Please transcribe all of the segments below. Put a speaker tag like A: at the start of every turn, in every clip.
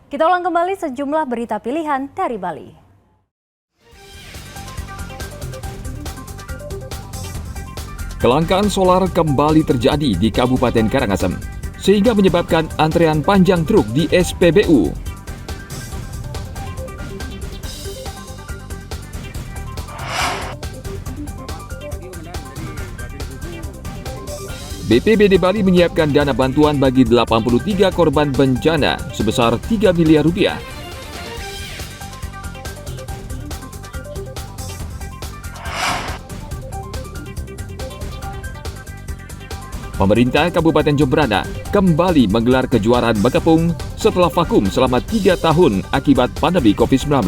A: Kita ulang kembali sejumlah berita pilihan dari Bali.
B: Kelangkaan solar kembali terjadi di Kabupaten Karangasem, sehingga menyebabkan antrean panjang truk di SPBU. BPBD Bali menyiapkan dana bantuan bagi 83 korban bencana sebesar 3 miliar rupiah. Pemerintah Kabupaten Jemberana kembali menggelar kejuaraan berkepung setelah vakum selama 3 tahun akibat pandemi COVID-19.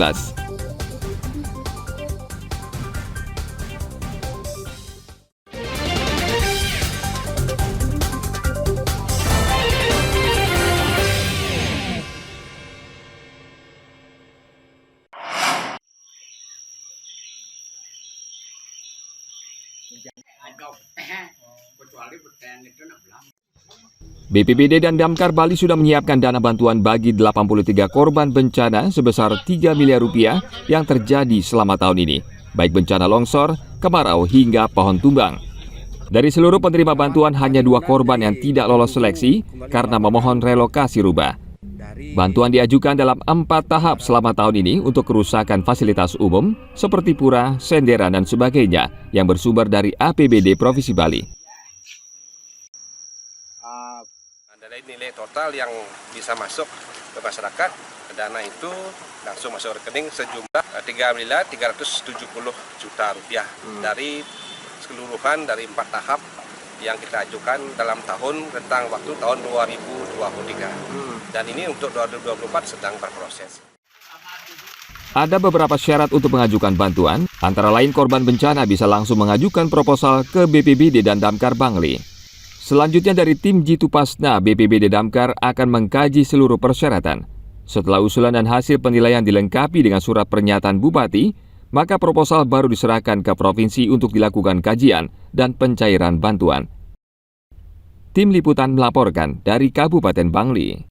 B: BPBD dan Damkar Bali sudah menyiapkan dana bantuan bagi 83 korban bencana sebesar 3 miliar rupiah yang terjadi selama tahun ini, baik bencana longsor, kemarau, hingga pohon tumbang. Dari seluruh penerima bantuan, hanya 2 korban yang tidak lolos seleksi karena memohon relokasi rubah. Bantuan diajukan dalam 4 tahap selama tahun ini untuk kerusakan fasilitas umum seperti pura, senderan, dan sebagainya yang bersumber dari APBD Provinsi Bali.
C: Dari nilai total yang bisa masuk ke masyarakat, dana itu langsung masuk rekening sejumlah 3.370 juta rupiah dari keseluruhan dari 4 tahap yang kita ajukan dalam tahun rentang waktu tahun 2023. Dan ini untuk 2024 sedang berproses.
B: Ada beberapa syarat untuk mengajukan bantuan, antara lain korban bencana bisa langsung mengajukan proposal ke BPBD dan Damkar Bangli. Selanjutnya dari tim Jitu Pasna, BPBD Damkar akan mengkaji seluruh persyaratan. Setelah usulan dan hasil penilaian dilengkapi dengan surat pernyataan Bupati, maka proposal baru diserahkan ke provinsi untuk dilakukan kajian dan pencairan bantuan. Tim Liputan melaporkan dari Kabupaten Bangli.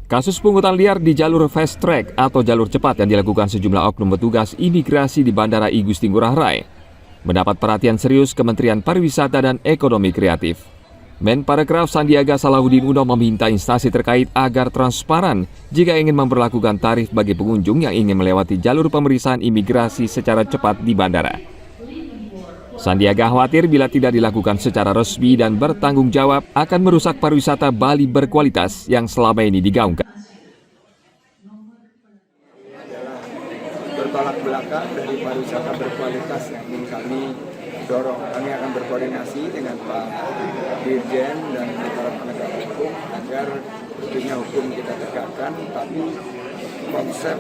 B: Kasus pungutan liar di jalur fast track atau jalur cepat yang dilakukan sejumlah oknum petugas imigrasi di Bandara I Gusti Ngurah Rai mendapat perhatian serius Kementerian Pariwisata dan Ekonomi Kreatif. Menparekraf Sandiaga Salahuddin Uno meminta instansi terkait agar transparan jika ingin memberlakukan tarif bagi pengunjung yang ingin melewati jalur pemeriksaan imigrasi secara cepat di bandara. Sandiaga khawatir bila tidak dilakukan secara resmi dan bertanggung jawab akan merusak pariwisata Bali berkualitas yang selama ini digaungkan.
D: Bertolak belakang dari pariwisata berkualitas yang ingin kami dorong. Kami akan berkoordinasi dengan Pak Dirjen dan para penegak hukum agar tentunya hukum kita tegakkan, tapi konsep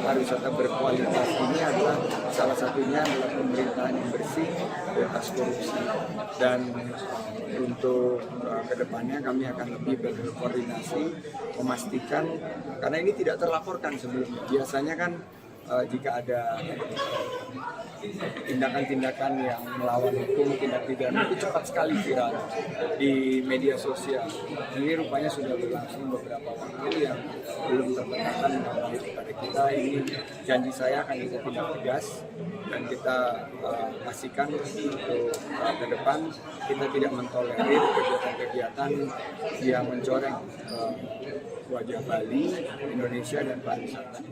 D: pariwisata berkualitas ini adalah salah satunya adalah pemerintahan yang bersih, bebas korupsi. Dan untuk kedepannya kami akan lebih berkoordinasi memastikan, karena ini tidak terlaporkan sebelumnya. Biasanya kan jika ada tindakan-tindakan yang melawan hukum, tindak pidana, itu cepat sekali viral di media sosial. Ini rupanya sudah berlangsung beberapa waktu yang belum terpetakan kepada kita. Ini janji saya akan kita tindak tegas dan kita pastikan untuk ke depan kita tidak mentolerir kegiatan-kegiatan yang mencoreng wajah Bali, Indonesia, dan pariwisata.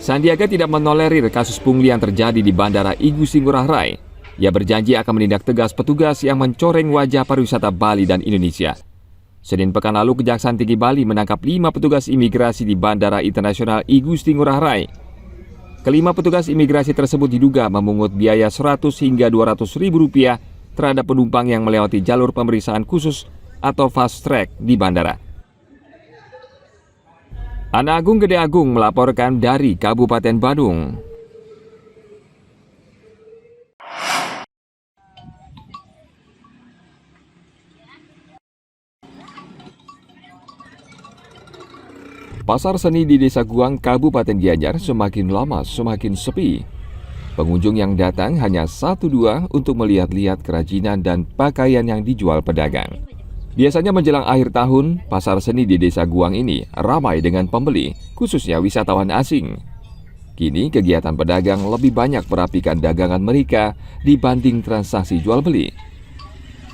B: Sandiaga tidak menolerir kasus pungli yang terjadi di Bandara I Gusti Ngurah Rai. Ia berjanji akan menindak tegas petugas yang mencoreng wajah pariwisata Bali dan Indonesia. Senin pekan lalu, Kejaksaan Tinggi Bali menangkap 5 petugas imigrasi di Bandara Internasional I Gusti Ngurah Rai. Kelima petugas imigrasi tersebut diduga memungut biaya 100 hingga 200 ribu rupiah terhadap penumpang yang melewati jalur pemeriksaan khusus atau fast track di bandara. Ana Agung Gede Agung melaporkan dari Kabupaten Badung. Pasar seni di Desa Guang, Kabupaten Gianyar semakin lama semakin sepi. Pengunjung yang datang hanya 1-2 untuk melihat-lihat kerajinan dan pakaian yang dijual pedagang. Biasanya menjelang akhir tahun, pasar seni di Desa Guang ini ramai dengan pembeli, khususnya wisatawan asing. Kini kegiatan pedagang lebih banyak merapikan dagangan mereka dibanding transaksi jual beli.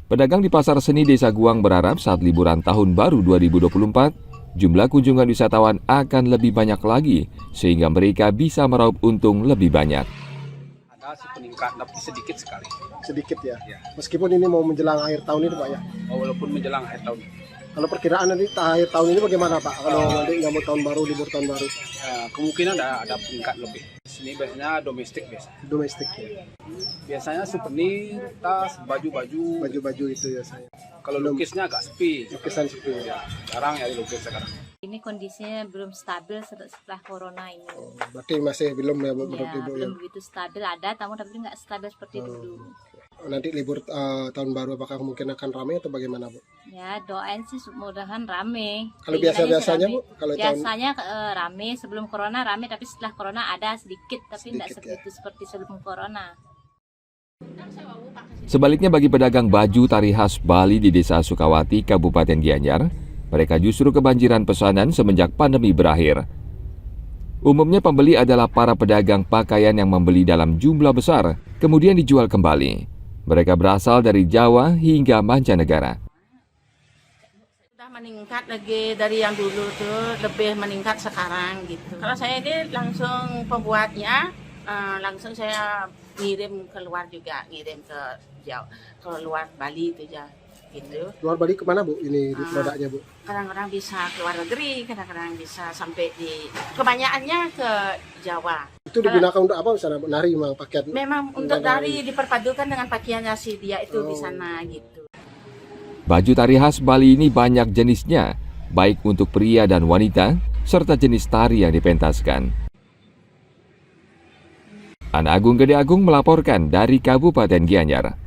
B: Pedagang di pasar seni Desa Guang berharap saat liburan tahun baru 2024, jumlah kunjungan wisatawan akan lebih banyak lagi, sehingga mereka bisa meraup untung lebih banyak.
E: Ada sih peningkat, tapi sedikit sekali.
F: Sedikit ya?
E: Ya.
F: Meskipun ini mau menjelang akhir tahun ini Pak ya?
E: Walaupun menjelang akhir tahun.
F: Kalau perkiraan nanti akhir tahun ini bagaimana Pak? Kalau nanti nyambut tahun baru, libur tahun baru?
E: Kemungkinan ada peningkat lebih. Sini biasanya domestik biasa.
F: Domestik ya?
E: Biasanya souvenir, tas, baju-baju.
F: Baju-baju itu ya saya.
E: Kalau lukisnya agak sepi.
F: Lukisan seperti ya?
E: Jarang ya lukis sekarang.
G: Ini kondisinya belum stabil setelah corona ini.
F: Berarti masih belum ya Bu?
G: Ya,
F: Berarti, Bu, ya?
G: belum begitu stabil, ada tapi nggak stabil seperti dulu.
F: Nanti libur tahun baru apakah mungkin akan ramai atau bagaimana Bu?
G: Ya doain sih mudah-mudahan rame.
F: Kalau
G: Keinginannya
F: biasa-biasanya
G: sih
F: Bu?
G: rame.
F: Kalau
G: Biasanya rame, sebelum corona rame, tapi setelah corona ada sedikit, tapi nggak
F: Sedikit, ya.
G: segitu seperti sebelum corona.
B: Sebaliknya bagi pedagang baju tari khas Bali di Desa Sukawati, Kabupaten Gianyar, mereka justru kebanjiran pesanan semenjak pandemi berakhir. Umumnya pembeli adalah para pedagang pakaian yang membeli dalam jumlah besar, kemudian dijual kembali. Mereka berasal dari Jawa hingga mancanegara.
H: Sudah meningkat lagi dari yang dulu tuh, lebih meningkat sekarang gitu. Kalau saya ini langsung pembuatnya, langsung saya ngirim keluar juga, ngirim ke Jawa, ke luar Bali itu ya gitu.
F: luar Bali kemana Bu ini produknya Bu?
H: Kadang-kadang bisa ke luar negeri, kadang-kadang bisa sampai di kebanyakannya ke Jawa.
F: Itu digunakan untuk apa misalnya Bu? Nari memang pakaian?
H: Memang untuk dari diperpadukan dengan pakaiannya si dia itu di sana gitu.
B: Baju tari khas Bali ini banyak jenisnya, baik untuk pria dan wanita, serta jenis tari yang dipentaskan. Ana Agung Gede Agung melaporkan dari Kabupaten Gianyar.